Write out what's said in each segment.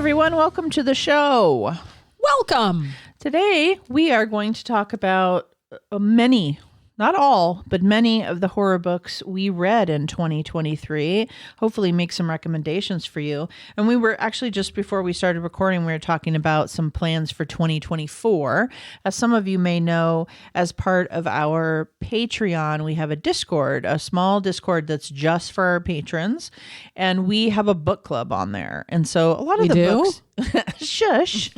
everyone. Welcome to the show. Welcome. Today, we are going to talk about many, not all, but many of the horror books we read in 2023. Hopefully make some recommendations for you. And we were actually, just before we started recording, we were talking about some plans for 2024. As some of you may know, as part of our Patreon, we have a Discord, a small Discord that's just for our patrons. And we have a book club on there. And so a lot of books... Shush.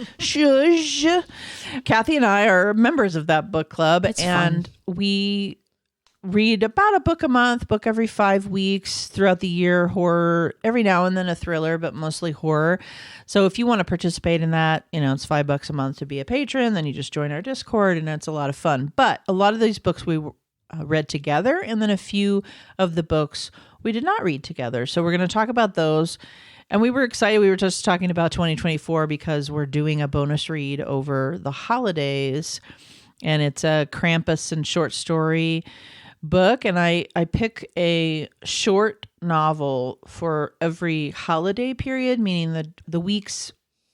Kathy and I are members of that book club. It's and fun. We read about a book a month, book every 5 weeks throughout the year, horror, every now and then a thriller, but mostly horror. So if you want to participate in that, it's $5 a month to be a patron. Then you just join our Discord and it's a lot of fun. But a lot of these books we read together, and then a few of the books we did not read together. So we're going to talk about those. And we were excited. We were just talking about 2024 because we're doing a bonus read over the holidays. And it's a Krampus and short story book. And I pick a short novel for every holiday period, meaning the weeks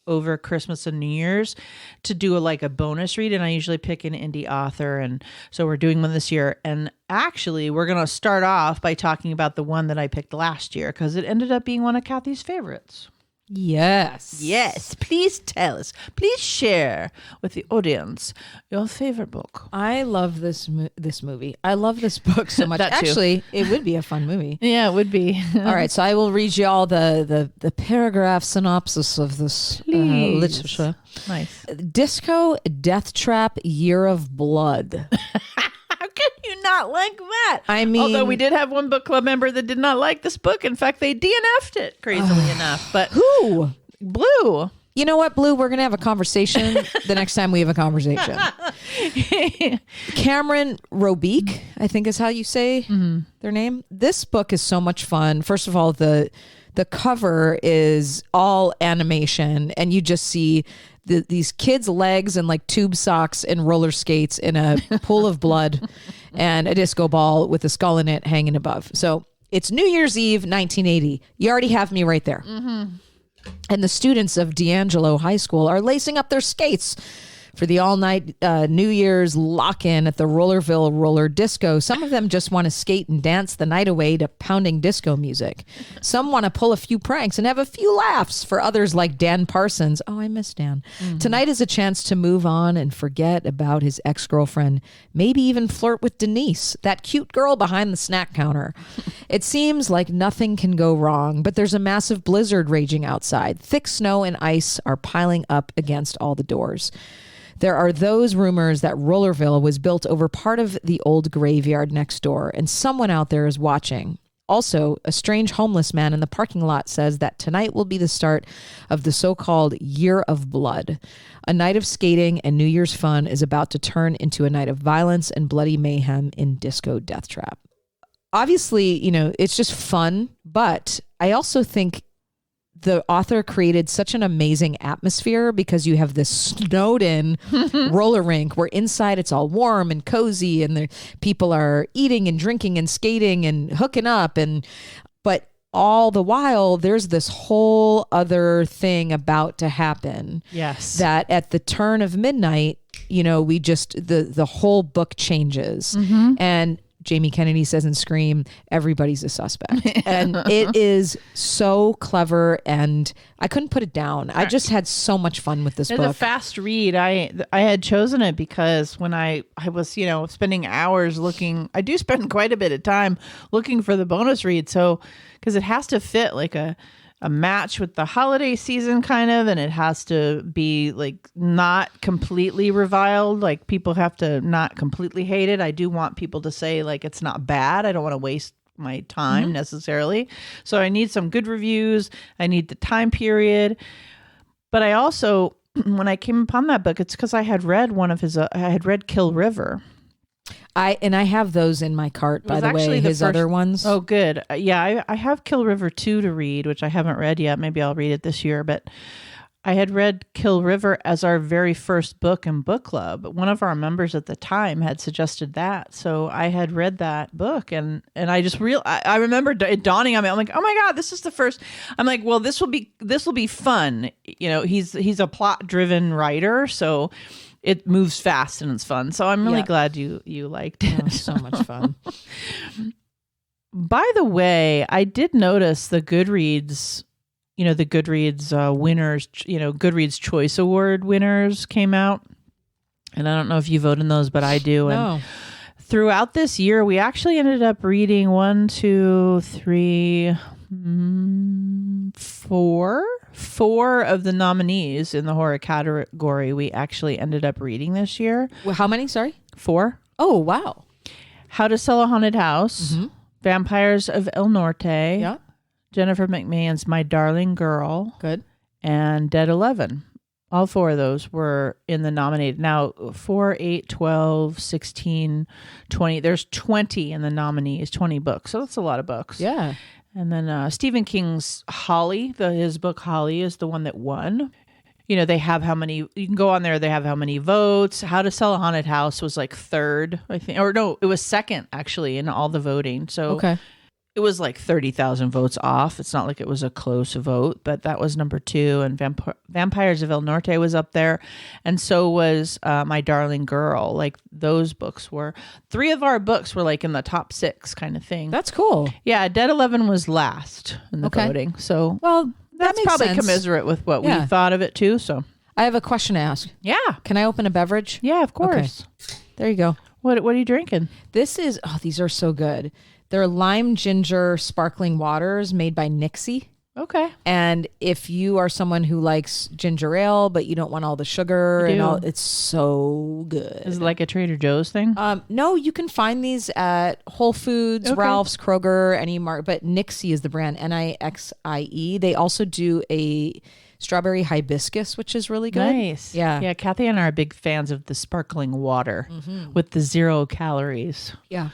over Christmas and New Year's, to do a bonus read. And I usually pick an indie author. And so we're doing one this year. And actually, we're going to start off by talking about the one that I picked last year because it ended up being one of Kathy's favorites. Yes. Please tell us. Please share with the audience your favorite book. I love this movie. I love this book so much. That too. Actually, it would be a fun movie. Yeah, it would be. All right, so I will read you all the paragraph synopsis of this literature. Nice. Disco Deathtrap Year of Blood. How can you not like that? I mean... Although we did have one book club member that did not like this book. In fact, they DNF'd it, crazily enough. But Who? Blue. You know what, Blue? We're going to have a conversation the next time we have a conversation. Cameron Robeek, I think is how you say their name. This book is so much fun. First of all, the cover is all animation, and you just see these kids' legs and tube socks and roller skates in a pool of blood and a disco ball with a skull in it hanging above. So it's New Year's Eve, 1980. You already have me right there. Mm-hmm. And the students of D'Angelo High School are lacing up their skates for the all-night New Year's lock-in at the Rollerville Roller Disco. Some of them just want to skate and dance the night away to pounding disco music. Some want to pull a few pranks and have a few laughs. For others like Dan Parsons, oh, I miss Dan. Mm-hmm. Tonight is a chance to move on and forget about his ex-girlfriend, maybe even flirt with Denise, that cute girl behind the snack counter. It seems like nothing can go wrong, but there's a massive blizzard raging outside. Thick snow and ice are piling up against all the doors. There are those rumors that Rollerville was built over part of the old graveyard next door, and someone out there is watching. Also, a strange homeless man in the parking lot says that tonight will be the start of the so-called Year of Blood. A night of skating and New Year's fun is about to turn into a night of violence and bloody mayhem in Disco Deathtrap. Obviously, it's just fun, but I also think the author created such an amazing atmosphere because you have this snowed-in roller rink where inside it's all warm and cozy and the people are eating and drinking and skating and hooking up, but all the while there's this whole other thing about to happen. Yes. That at the turn of midnight, we just the whole book changes. Mm-hmm. And Jamie Kennedy says in Scream, everybody's a suspect. And it is so clever, and I couldn't put it down. I just had so much fun with this book. It's a fast read. I had chosen it because when I was, spending hours looking, I do spend quite a bit of time looking for the bonus read. So, because it has to fit a match with the holiday season kind of, and it has to be not completely reviled. People have to not completely hate it. I do want people to say it's not bad. I don't want to waste my time necessarily. So I need some good reviews. I need the time period. But I also, when I came upon that book, it's because I had read I had read Kill River. I have those in my cart, by the way, his other ones. Oh, good. Yeah, I have Kill River 2 to read, which I haven't read yet. Maybe I'll read it this year. But I had read Kill River as our very first book in book club. One of our members at the time had suggested that. So I had read that book and I just I remember it dawning on me. I'm like, oh my God, this is the first. I'm like, well, this will be fun. You know, he's a plot driven writer. So it moves fast and it's fun. So I'm really glad you liked it. Oh, so much fun. By the way, I did notice the Goodreads, the Goodreads winners, Goodreads Choice Award winners came out. And I don't know if you vote in those, but I do. No. And throughout this year, we actually ended up reading 1, 2, 3, 4 of the nominees in the horror category we actually ended up reading this year. Well, how many? Sorry? 4. Oh, wow. How to Sell a Haunted House, Vampires of El Norte, Yeah. Jennifer McMahon's My Darling Girl, Good. and Dead 11. All 4 of those were in the nominated. Now, 4, 8, 12, 16, 20. There's 20 in the nominees, 20 books. So that's a lot of books. Yeah. And then Stephen King's Holly, his book Holly is the one that won. They have how many, you can go on there, they have how many votes. How to Sell a Haunted House was like 3rd, I think. Or no, it was 2nd actually in all the voting. So Okay. it was like 30,000 votes off. It's not like it was a close vote, but that was number 2. And Vampires of El Norte was up there. And so was My Darling Girl. Like those books were, 3 of our books were like in the top 6 kind of thing. That's cool. Yeah, Dead 11 was last in the voting. So Well, that's makes probably sense. commiserate with what we thought of it too. So I have a question to ask. yeah. Can I open a beverage? Yeah, of course. There you go. What are you drinking? This is, these are so good. They're lime ginger sparkling waters made by Nixie. Okay. And if you are someone who likes ginger ale, but you don't want all the sugar and all, it's so good. Is it like a Trader Joe's thing? No, you can find these at Whole Foods, Ralph's, Kroger, any market, but Nixie is the brand, Nixie. They also do a strawberry hibiscus, which is really good. Nice. Yeah. Yeah, Kathy and I are big fans of the sparkling water with the 0 calories. Yeah.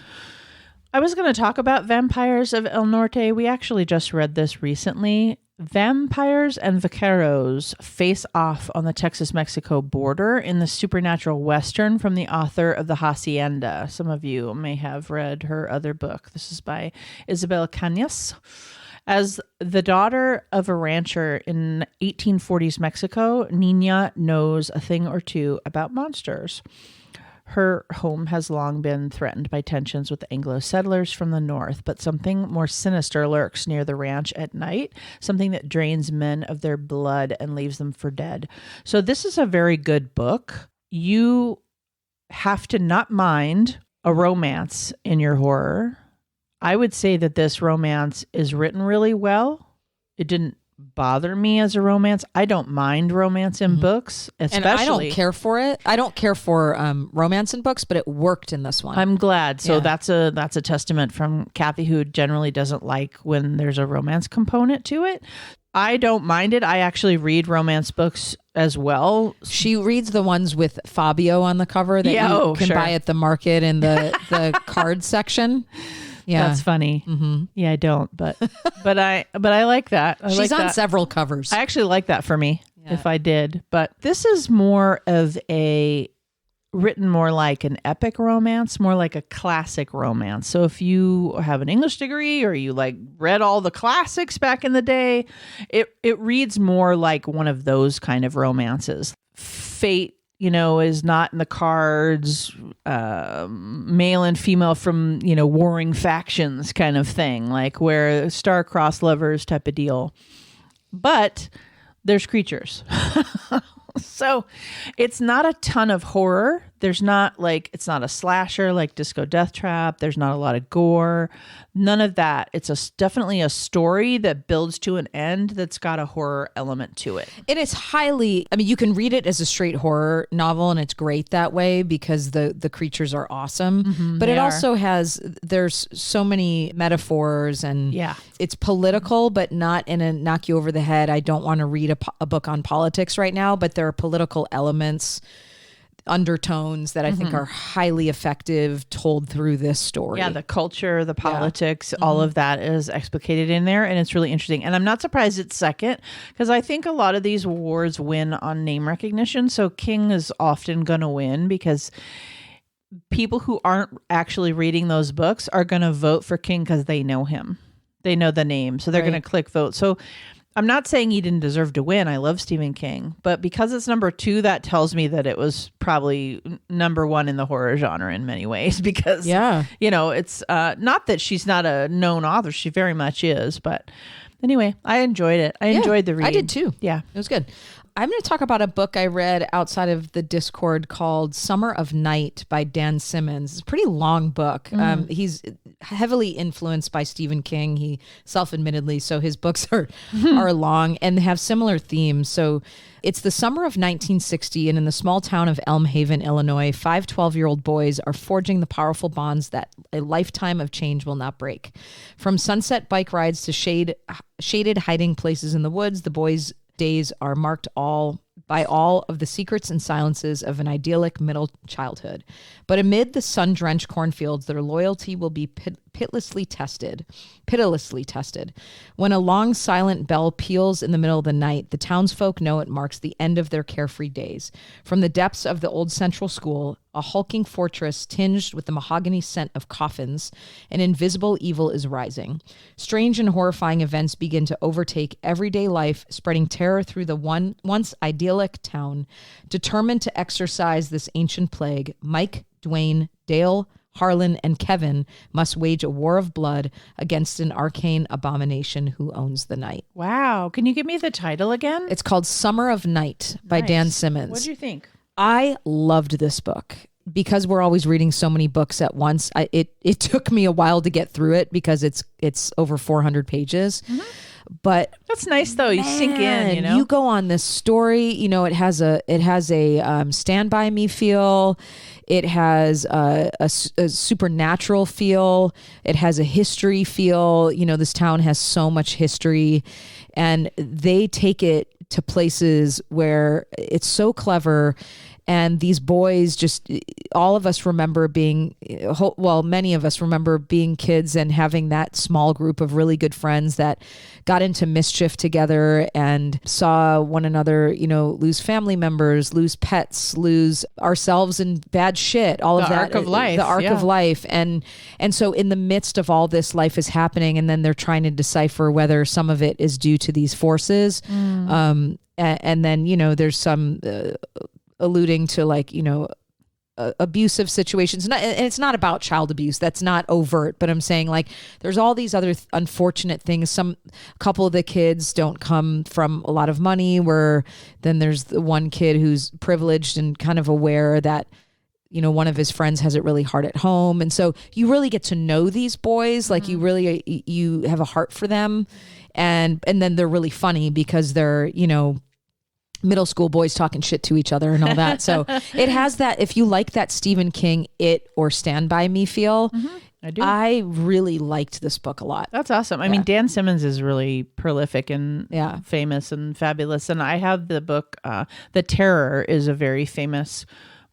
I was going to talk about Vampires of El Norte. We actually just read this recently. Vampires and vaqueros face off on the Texas-Mexico border in the supernatural western from the author of The Hacienda. Some of you may have read her other book. This is by Isabel Cañas. As the daughter of a rancher in 1840s Mexico, Nina knows a thing or two about monsters. Her home has long been threatened by tensions with Anglo settlers from the north, but something more sinister lurks near the ranch at night, something that drains men of their blood and leaves them for dead. So this is a very good book. You have to not mind a romance in your horror. I would say that this romance is written really well. It didn't bother me as a romance. I don't mind romance in books, especially. And I don't care for it. I don't care for romance in books, but it worked in this one. I'm glad. So that's a testament from Kathy, who generally doesn't like when there's a romance component to it. I don't mind it. I actually read romance books as well. She reads the ones with Fabio on the cover that you can buy at the market in the card section. Yeah, that's funny. Mm-hmm. Yeah, I don't, but I like that. She's on several covers. I actually like that for me if I did. But this is more of written more like an epic romance, more like a classic romance. So if you have an English degree or you like read all the classics back in the day, it reads more like one of those kind of romances. Fate, is not in the cards, male and female from, warring factions kind of thing, like where star-crossed lovers type of deal. But there's creatures. So it's not a ton of horror. There's not it's not a slasher like Disco Deathtrap. There's not a lot of gore. None of that. It's definitely a story that builds to an end that's got a horror element to it. And it's you can read it as a straight horror novel and it's great that way because the creatures are awesome. Mm-hmm, but it also there's so many metaphors and it's political, but not in a knock you over the head. I don't want to read a book on politics right now, but there are political elements undertones that I think are highly effective told through this story. Yeah, the culture, the politics, all of that is explicated in there, and it's really interesting. And I'm not surprised it's second, because I think a lot of these awards win on name recognition. So King is often going to win because people who aren't actually reading those books are going to vote for King because they know him. They know the name, so they're going to click vote. So I'm not saying he didn't deserve to win. I love Stephen King, but because it's number 2, that tells me that it was probably number 1 in the horror genre in many ways, because, it's not that she's not a known author. She very much is. But anyway, I enjoyed it. I enjoyed the read. I did too. Yeah. It was good. I'm going to talk about a book I read outside of the Discord called Summer of Night by Dan Simmons. It's a pretty long book. He's heavily influenced by Stephen King. He self-admittedly, so his books are long and have similar themes. So it's the summer of 1960, and in the small town of Elm Haven, Illinois, 5 12-year-old boys are forging the powerful bonds that a lifetime of change will not break. From sunset bike rides to shaded hiding places in the woods, the boys' days are marked by all of the secrets and silences of an idyllic middle childhood. But amid the sun-drenched cornfields, their loyalty will be pitilessly tested. When a long silent bell peals in the middle of the night, the townsfolk know it marks the end of their carefree days. From the depths of the old central school, a hulking fortress tinged with the mahogany scent of coffins, an invisible evil is rising. Strange and horrifying events begin to overtake everyday life, spreading terror through the once idyllic town. Determined to exorcise this ancient plague, Mike, Dwayne, Dale, Harlan, and Kevin must wage a war of blood against an arcane abomination who owns the night. Wow. Can you give me the title again? It's called Summer of Night by Dan Simmons. What do you think? I loved this book. Because we're always reading so many books at once, it took me a while to get through it because it's over 400 pages. But that's nice though. You sink in, you go on this story, it has a Stand By Me feel. It has a supernatural feel. It has a history feel. This town has so much history, and they take it to places where it's so clever. And these boys, just all of us remember many of us remember being kids and having that small group of really good friends that got into mischief together and saw one another, lose family members, lose pets, lose ourselves in bad shit, all of that. The arc of life. And so in the midst of all this, life is happening, and then they're trying to decipher whether some of it is due to these forces. And then, there's some... alluding to abusive situations. And it's not about child abuse. That's not overt, but I'm saying there's all these other unfortunate things. A couple of the kids don't come from a lot of money, where then there's the one kid who's privileged and kind of aware that, one of his friends has it really hard at home. And so you really get to know these boys. You have a heart for them. And then they're really funny because they're, middle school boys talking shit to each other and all that. So it has that, if you like that Stephen King, It, or Stand By Me feel, I do. I really liked this book a lot. That's awesome. I mean, Dan Simmons is really prolific and famous and fabulous. And I have the book, The Terror is a very famous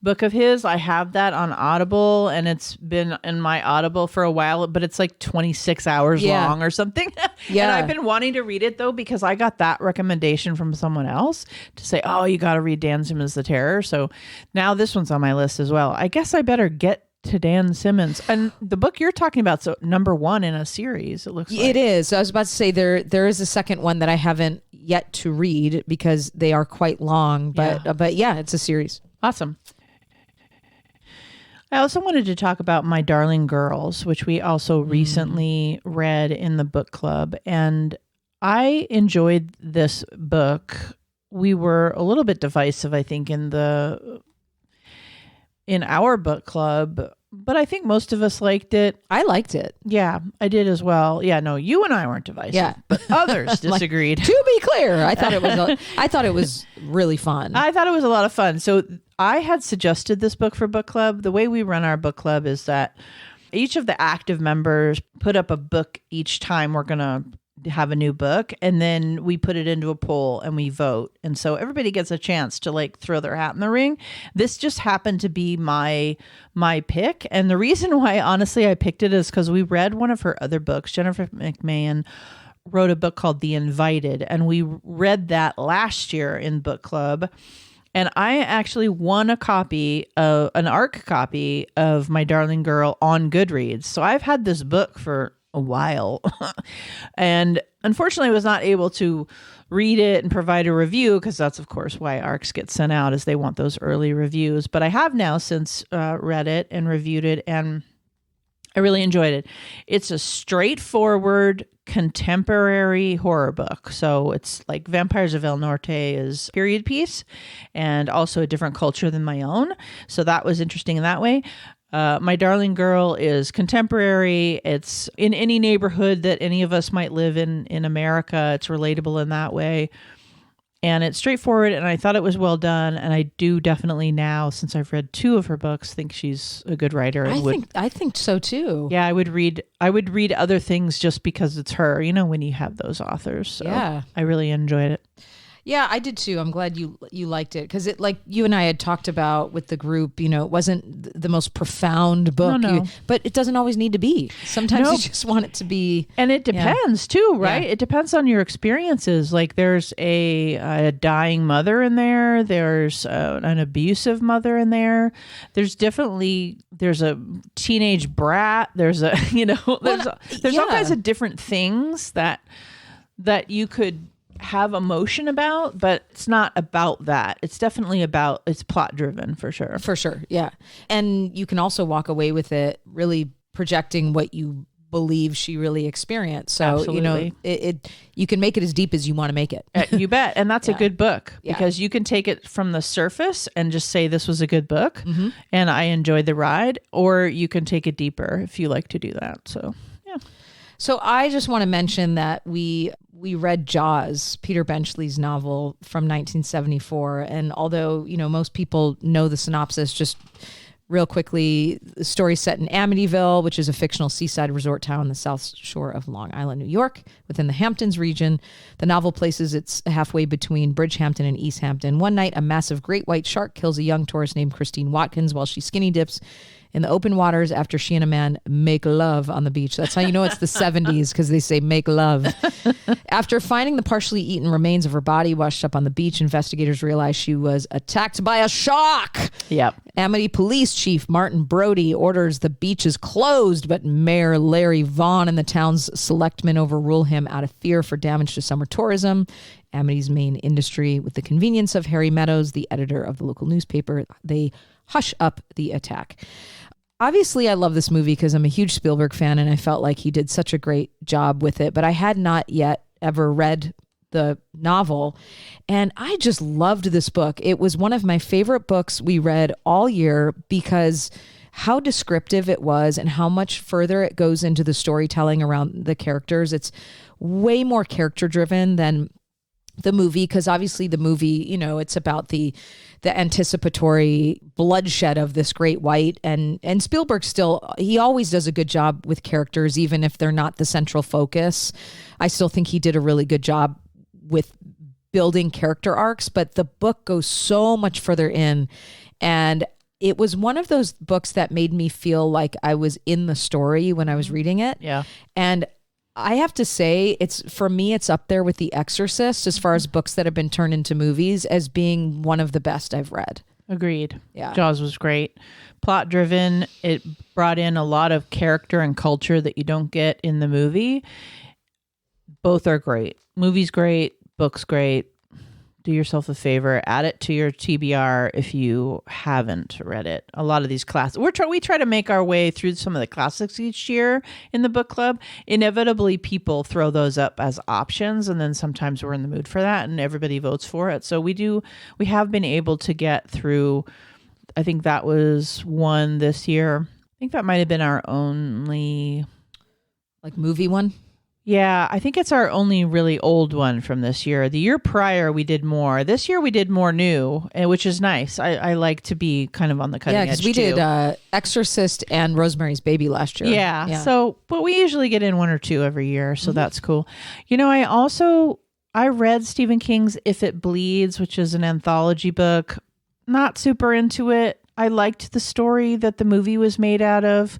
book of his. I have that on Audible, and it's been in my Audible for a while, but it's 26 hours long or something. And I've been wanting to read it though, because I got that recommendation from someone else to say, oh, you got to read Dan Simmons' The Terror. So now this one's on my list as well. I guess I better get to Dan Simmons. And the book you're talking about, so number 1 in a series, it looks like. It is. I was about to say there is a second one that I haven't yet to read because they are quite long, but it's a series. Awesome. I also wanted to talk about My Darling Girls, which we also recently read in the book club. And I enjoyed this book. We were a little bit divisive, I think, in our book club, but I think most of us liked it. I liked it. Yeah, I did as well. Yeah, no, you and I weren't divisive, but others disagreed. To be clear, I thought it was really fun. I thought it was a lot of fun. So I had suggested this book for book club. The way we run our book club is that each of the active members put up a book each time we're going to have a new book, and then we put it into a poll and we vote. And so everybody gets a chance to like throw their hat in the ring. This just happened to be my pick. And the reason why honestly I picked it is because we read one of her other books. Jennifer McMahon wrote a book called The Invited, and we read that last year in book club. And I actually won an ARC copy of My Darling Girl on Goodreads. So I've had this book for a while. And unfortunately, I was not able to read it and provide a review, because that's, of course, why ARCs get sent out, is they want those early reviews. But I have now since read it and reviewed it, and I really enjoyed it. It's a straightforward contemporary horror book. So it's like Vampires of El Norte is period piece and also a different culture than my own. So that was interesting in that way. My Darling Girl is contemporary. It's in any neighborhood that any of us might live in America. It's relatable in that way. And it's straightforward, and I thought it was well done. And I do definitely now, since I've read 2 of her books, think she's a good writer. And I think so too. Yeah, I would read other things just because it's her, when you have those authors. So yeah. I really enjoyed it. Yeah, I did too. I'm glad you liked it, because it, like you and I had talked about with the group, it wasn't the most profound book, No. But it doesn't always need to be. Sometimes you just want it to be. And it depends too, right? Yeah. It depends on your experiences. Like there's a dying mother in there. There's an abusive mother in there. There's a teenage brat. There's a, there's all kinds of different things that you could have emotion about, but it's not about that. It's definitely it's plot driven for sure. For sure. Yeah. And you can also walk away with it really projecting what you believe she really experienced. So, absolutely. You can make it as deep as you want to make it. You bet. And that's a good book, Yeah. because you can take it from the surface and just say this was a good book and I enjoyed the ride, or you can take it deeper if you like to do that. So, yeah. So I just want to mention that we read Jaws, Peter Benchley's novel from 1974. And although, most people know the synopsis, just real quickly, the story set in Amityville, which is a fictional seaside resort town on the south shore of Long Island, New York, within the Hamptons region. The novel places its halfway between Bridgehampton and East Hampton. One night, a massive great white shark kills a young tourist named Christine Watkins while she skinny dips in the open waters after she and a man make love on the beach. That's how you know it's the 70s, because they say make love. After finding the partially eaten remains of her body washed up on the beach, investigators realized she was attacked by a shark. Yep. Amity Police Chief Martin Brody orders the beaches closed, but Mayor Larry Vaughn and the town's selectmen overrule him out of fear for damage to summer tourism, Amity's main industry. With the convenience of Harry Meadows, the editor of the local newspaper, they hush up the attack. Obviously, I love this movie because I'm a huge Spielberg fan, and I felt like he did such a great job with it, but I had not yet ever read the novel, and I just loved this book. It was one of my favorite books we read all year because how descriptive it was and how much further it goes into the storytelling around the characters. It's way more character driven than the movie, because obviously the movie, it's about the anticipatory bloodshed of this great white, and Spielberg he always does a good job with characters, even if they're not the central focus. I still think he did a really good job with building character arcs, but the book goes so much further in, and it was one of those books that made me feel like I was in the story when I was reading it. Yeah. And I have to say, for me, it's up there with The Exorcist as far as books that have been turned into movies as being one of the best I've read. Agreed. Yeah. Jaws was great. Plot driven. It brought in a lot of character and culture that you don't get in the movie. Both are great. Movie's great. Book's great. Do yourself a favor, add it to your TBR if you haven't read it. A lot of these classics, we try to make our way through some of the classics each year in the book club. Inevitably, people throw those up as options, and then sometimes we're in the mood for that, and everybody votes for it. So we have been able to get through. I think that was one this year. I think that might have been our only movie one. Yeah, I think it's our only really old one from this year. The year prior, we did more. This year, we did more new, which is nice. I like to be kind of on the cutting edge, because we did Exorcist and Rosemary's Baby last year. Yeah. So, but we usually get in one or two every year, so that's cool. I read Stephen King's If It Bleeds, which is an anthology book. Not super into it. I liked the story that the movie was made out of,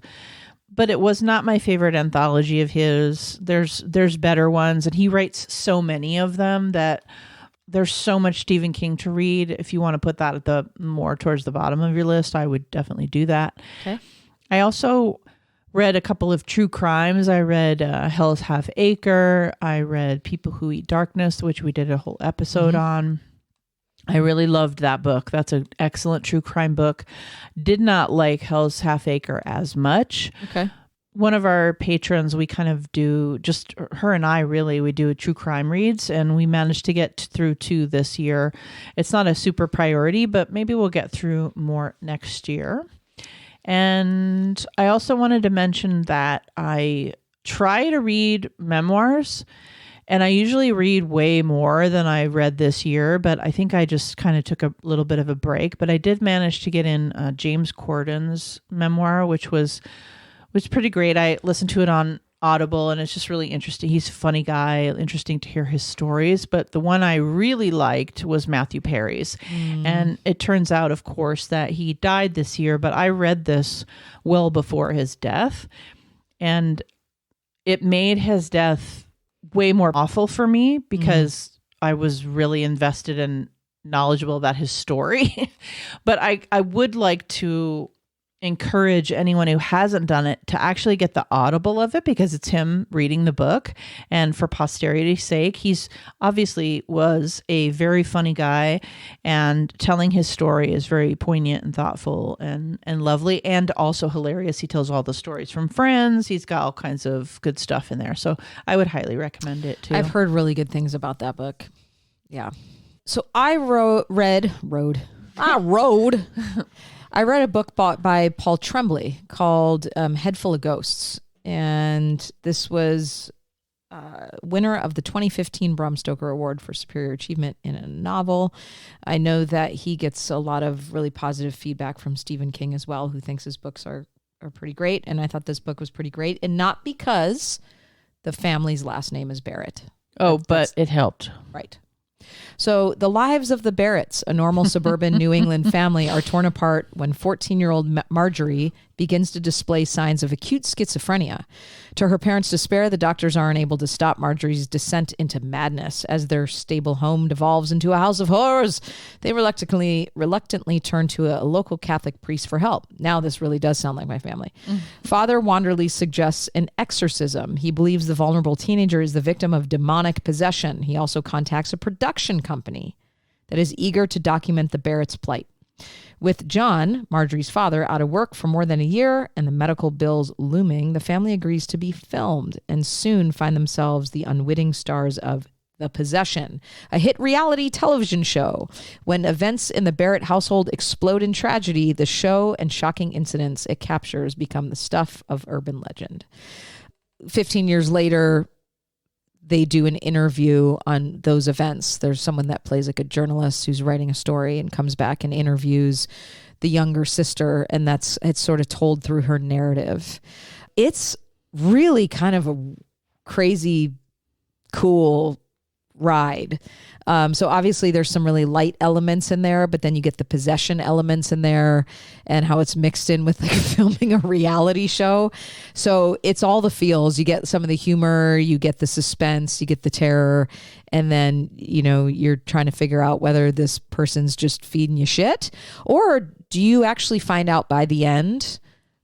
but it was not my favorite anthology of his. There's better ones, and he writes so many of them that there's so much Stephen King to read. If you want to put that at the more towards the bottom of your list, I would definitely do that. Okay. I also read a couple of true crimes. I read Hell's Half Acre. I read People Who Eat Darkness, which we did a whole episode on. I really loved that book. That's an excellent true crime book. Did not like Hell's Half Acre as much. Okay. One of our patrons, we kind of do, just her and I really, we do a true crime reads, and we managed to get through 2 this year. It's not a super priority, but maybe we'll get through more next year. And I also wanted to mention that I try to read memoirs, and I usually read way more than I read this year, but I think I just kind of took a little bit of a break. But I did manage to get in James Corden's memoir, which was pretty great. I listened to it on Audible, and it's just really interesting. He's a funny guy, interesting to hear his stories. But the one I really liked was Matthew Perry's. And it turns out, of course, that he died this year, but I read this well before his death. And it made his death way more awful for me because I was really invested and knowledgeable about his story. But I would like to encourage anyone who hasn't done it to actually get the Audible of it, because it's him reading the book. And for posterity's sake, he's obviously was a very funny guy, and telling his story is very poignant and thoughtful and lovely, and also hilarious. He tells all the stories from Friends. He's got all kinds of good stuff in there. So I would highly recommend it too. I've heard really good things about that book. Yeah. So I I read a book bought by Paul Tremblay called Headful of Ghosts. And this was winner of the 2015 Bram Stoker Award for Superior Achievement in a Novel. I know that he gets a lot of really positive feedback from Stephen King as well, who thinks his books are pretty great. And I thought this book was pretty great. And not because the family's last name is Barrett. But it helped. Right. So the lives of the Barretts, a normal suburban New England family, are torn apart when 14-year-old Marjorie begins to display signs of acute schizophrenia. To her parents' despair, the doctors are unable to stop Marjorie's descent into madness. As their stable home devolves into a house of horrors, they reluctantly turn to a local Catholic priest for help. Now this really does sound like my family. Father Wanderley suggests an exorcism. He believes the vulnerable teenager is the victim of demonic possession. He also contacts a production company that is eager to document the Barrett's plight. With John, Marjorie's father, out of work for more than a year and the medical bills looming, the family agrees to be filmed and soon find themselves the unwitting stars of The Possession, a hit reality television show. When events in the Barrett household explode in tragedy, the show and shocking incidents it captures become the stuff of urban legend. 15 years later, they do an interview on those events. There's someone that plays like a journalist who's writing a story and comes back and interviews the younger sister, and it's sort of told through her narrative. It's really kind of a crazy, cool ride. So obviously there's some really light elements in there, but then you get the possession elements in there and how it's mixed in with like filming a reality show. So it's all the feels. You get some of the humor, you get the suspense, you get the terror, and then, you're trying to figure out whether this person's just feeding you shit, or do you actually find out by the end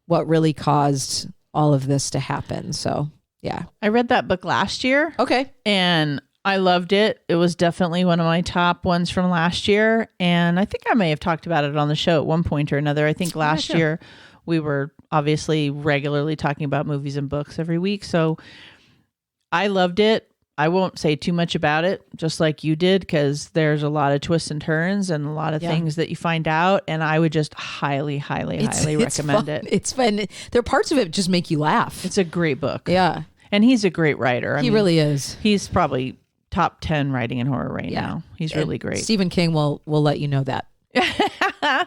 what really caused all of this to happen? So, yeah. I read that book last year. Okay. And I loved it. It was definitely one of my top ones from last year. And I think I may have talked about it on the show at one point or another. I think last year we were obviously regularly talking about movies and books every week. So I loved it. I won't say too much about it, just like you did, because there's a lot of twists and turns and a lot of things that you find out. And I would just highly recommend it. It's fun. There are parts of it just make you laugh. It's a great book. Yeah. And he's a great writer. He really is. He's probably top 10 writing in horror right now. He's really great. Stephen King will let you know that.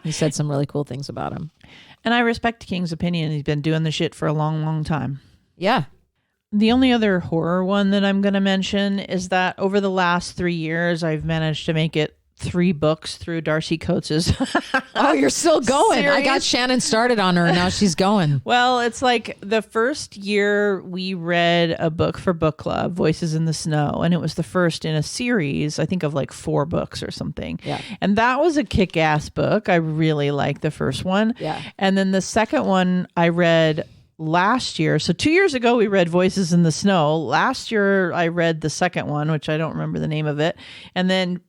He said some really cool things about him. And I respect King's opinion. He's been doing the shit for a long, long time. Yeah. The only other horror one that I'm going to mention is that over the last 3 years, I've managed to make it 3 books through Darcy Coates's. Oh, you're still going. series. I got Shannon started on her and now she's going. Well, it's like the first year we read a book for book club, Voices in the Snow, and it was the first in a series, I think of like 4 books or something. Yeah. And that was a kick-ass book. I really liked the first one. Yeah. And then the second one I read last year. So 2 years ago, we read Voices in the Snow. Last year, I read the second one, which I don't remember the name of it. And then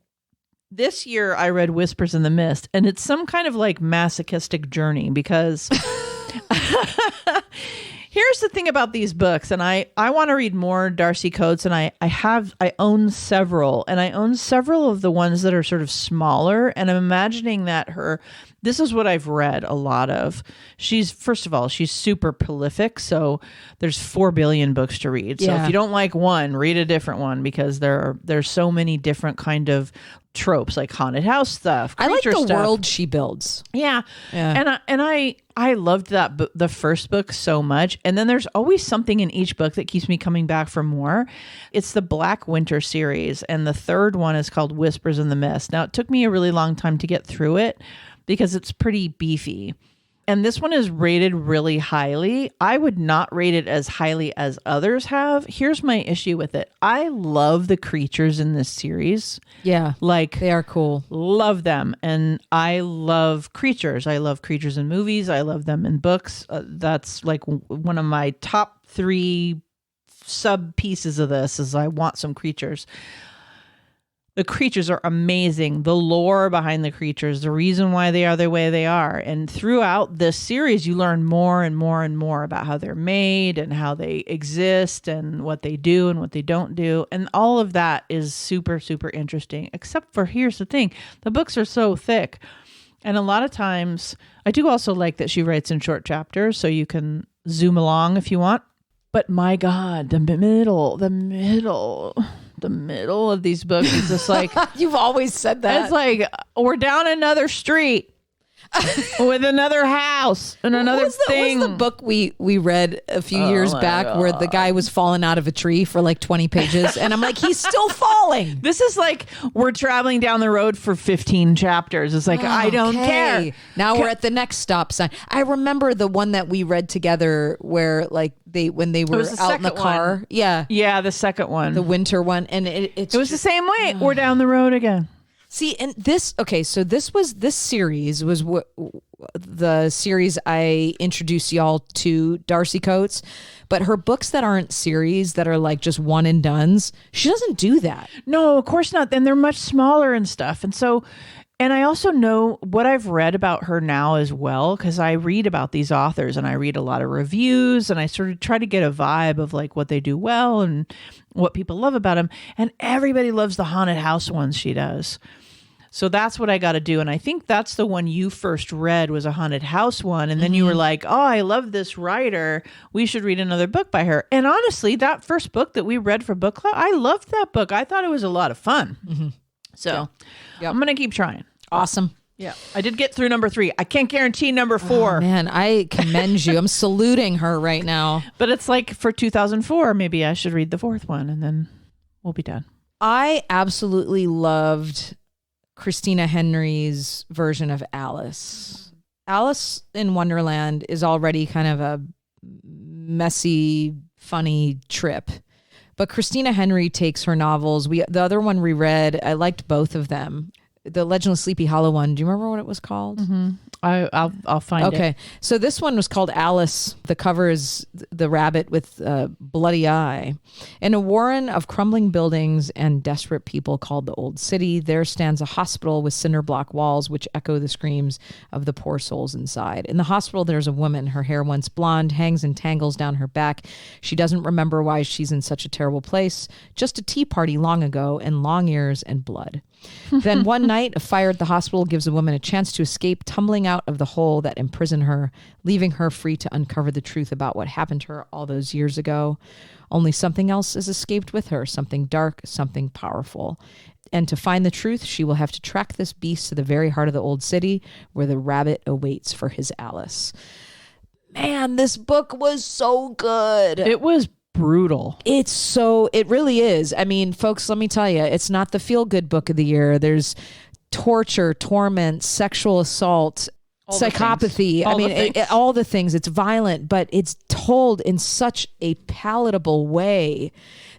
this year, I read Whispers in the Mist. And it's some kind of like masochistic journey because here's the thing about these books. And I want to read more Darcy Coates. And I own several. And I own several of the ones that are sort of smaller. And I'm imagining that this is what I've read a lot of. First of all, she's super prolific. So there's 4 billion books to read. So if you don't like one, read a different one because there's so many different kind of tropes like haunted house stuff. I like the stuff. world she builds. Yeah. And I loved the first book so much. And then there's always something in each book that keeps me coming back for more. It's the Black Winter series. And the third one is called Whispers in the Mist. Now, it took me a really long time to get through it because it's pretty beefy. And this one is rated really highly. I would not rate it as highly as others have. Here's my issue with it. I love the creatures in this series. Yeah. Like, they are cool. Love them. And I love creatures. I love creatures in movies. I love them in books. That's like one of my top 3 sub pieces of this is I want some creatures. The creatures are amazing. The lore behind the creatures, the reason why they are the way they are. And throughout this series, you learn more and more and more about how they're made and how they exist and what they do and what they don't do. And all of that is super, super interesting. Except for, here's the thing, the books are so thick. And a lot of times, I do also like that she writes in short chapters, so you can zoom along if you want. But my God, the middle of these books is just like you've always said that. It's like we're down another street with another house and another thing. What was the book we read a few years back where the guy was falling out of a tree for like 20 pages and I'm like, he's still falling. This is like we're traveling down the road for 15 chapters. It's like, I don't care. Now we're at the next stop sign. I remember the one that we read together where like when they were out in the car. One. Yeah, the second one. The winter one. And it was the same way. We're down the road again. See, and this series was the series I introduced y'all to Darcy Coates, but her books that aren't series that are like just one and dones, she doesn't do that. No, of course not. And they're much smaller and stuff. And so, and I also know what I've read about her now as well, because I read about these authors and I read a lot of reviews and I sort of try to get a vibe of like what they do well and what people love about them. And everybody loves the haunted house ones she does. So that's what I got to do. And I think that's the one you first read was a haunted house one. And then you were like, oh, I love this writer. We should read another book by her. And honestly, that first book that we read for book club, I loved that book. I thought it was a lot of fun. Mm-hmm. So I'm going to keep trying. Awesome. Yeah. I did get through number 3. I can't guarantee number 4. Oh, man, I commend you. I'm saluting her right now. But it's like for 2004, maybe I should read the 4th one and then we'll be done. I absolutely loved Christina Henry's version of Alice. Alice in Wonderland is already kind of a messy, funny trip. But Christina Henry takes her novels. The other one we read, I liked both of them. The Legend of Sleepy Hollow one. Do you remember what it was called? Mm-hmm. I'll find it. Okay. So this one was called Alice. The cover is the rabbit with a bloody eye. In a warren of crumbling buildings and desperate people called the Old City, there stands a hospital with cinder block walls which echo the screams of the poor souls inside. In the hospital, there's a woman. Her hair, once blonde, hangs in tangles down her back. She doesn't remember why she's in such a terrible place. Just a tea party long ago and long ears and blood. Then one night, a fire at the hospital gives a woman a chance to escape, tumbling out of the hole that imprisoned her, leaving her free to uncover the truth about what happened to her all those years ago. Only something else has escaped with her, something dark, something powerful. And to find the truth, she will have to track this beast to the very heart of the old city where the rabbit awaits for his Alice. Man, this book was so good. It was brutal. It really is. I mean, folks, let me tell you, it's not the feel-good book of the year. There's torture, torment, sexual assault, psychopathy. All the things. It's violent, but it's told in such a palatable way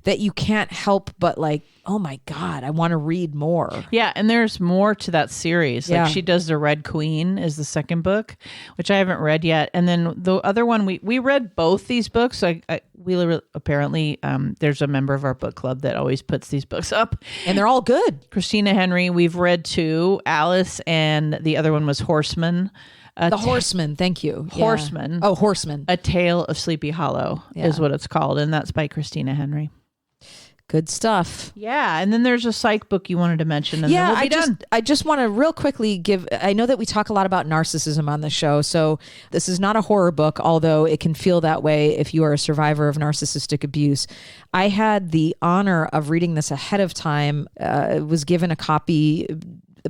that you can't help but like, oh my God, I want to read more. Yeah, and there's more to that series. Like she does The Red Queen is the second book, which I haven't read yet. And then the other one, we read both these books. Apparently, there's a member of our book club that always puts these books up. And they're all good. Christina Henry, we've read two, Alice, and the other one was Horseman. Horseman, thank you. Horseman. Yeah. Oh, Horseman. A Tale of Sleepy Hollow is what it's called, and that's by Christina Henry. Good stuff. Yeah, and then there's a psych book you wanted to mention, and then we'll be done. I just want to real quickly I know that we talk a lot about narcissism on the show, so this is not a horror book, although it can feel that way if you are a survivor of narcissistic abuse. I had the honor of reading this ahead of time, was given a copy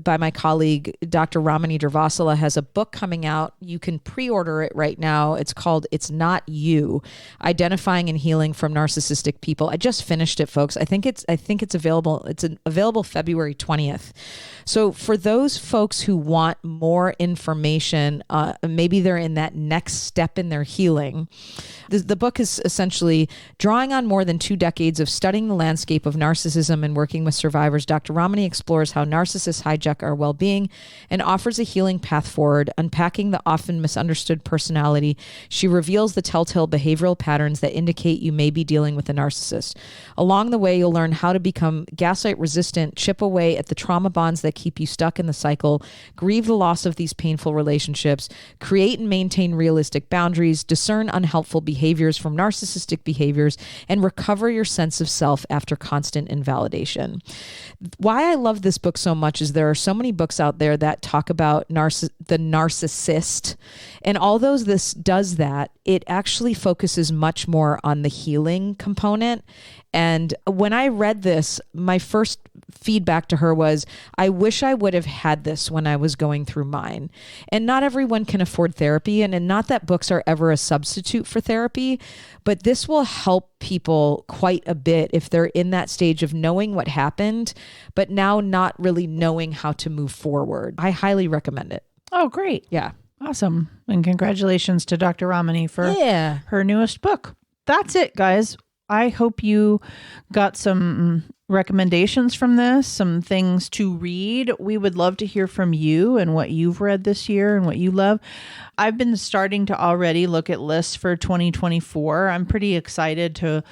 by my colleague, Dr. Ramini Durvasula, has a book coming out. You can pre-order it right now. It's called It's Not You, Identifying and Healing from Narcissistic People. I just finished it, folks. I think it's available. It's available February 20th. So for those folks who want more information, maybe they're in that next step in their healing. The book is essentially drawing on more than 2 decades of studying the landscape of narcissism and working with survivors. Dr. Ramini explores how narcissists hijack our well-being and offers a healing path forward, unpacking the often misunderstood personality. She reveals the telltale behavioral patterns that indicate you may be dealing with a narcissist. Along the way, you'll learn how to become gaslight resistant, chip away at the trauma bonds that keep you stuck in the cycle, grieve the loss of these painful relationships, create and maintain realistic boundaries, discern unhelpful behaviors from narcissistic behaviors, and recover your sense of self after constant invalidation. Why I love this book so much is there are so many books out there that talk about the narcissist, and although this does that, it actually focuses much more on the healing component. And when I read this, my first feedback to her was, I wish I would have had this when I was going through mine. And not everyone can afford therapy, and not that books are ever a substitute for therapy, but this will help people quite a bit if they're in that stage of knowing what happened, but now not really knowing how to move forward. I highly recommend it. Oh, great. Yeah. Awesome. And congratulations to Dr. Ramini for her newest book. That's it, guys. I hope you got some recommendations from this, some things to read. We would love to hear from you and what you've read this year and what you love. I've been starting to already look at lists for 2024. I'm pretty excited to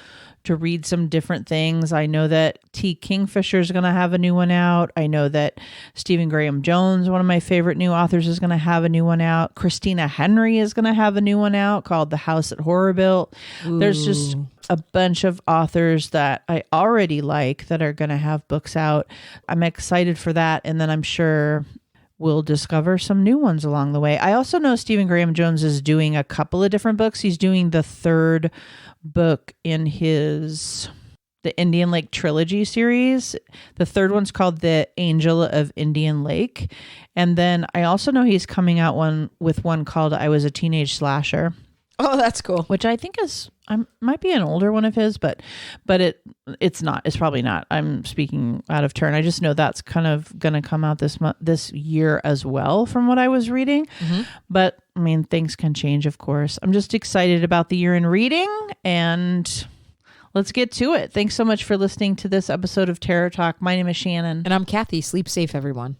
read some different things. I know that T. Kingfisher is going to have a new one out. I know that Stephen Graham Jones, one of my favorite new authors, is going to have a new one out. Christina Henry is going to have a new one out called The House That Horror Built. Ooh. There's just a bunch of authors that I already like that are going to have books out. I'm excited for that. And then I'm sure we'll discover some new ones along the way. I also know Stephen Graham Jones is doing a couple of different books. He's doing the third book in the Indian Lake trilogy series. The third one's called The Angel of Indian Lake. And then I also know he's coming out with one called I Was a Teenage Slasher. Oh, that's cool. Which I think might be an older one of his, but it's not. It's probably not. I'm speaking out of turn. I just know that's kind of going to come out this year as well, from what I was reading. Mm-hmm. But I mean, things can change, of course. I'm just excited about the year in reading, and let's get to it. Thanks so much for listening to this episode of Terror Talk. My name is Shannon, and I'm Kathy. Sleep safe, everyone.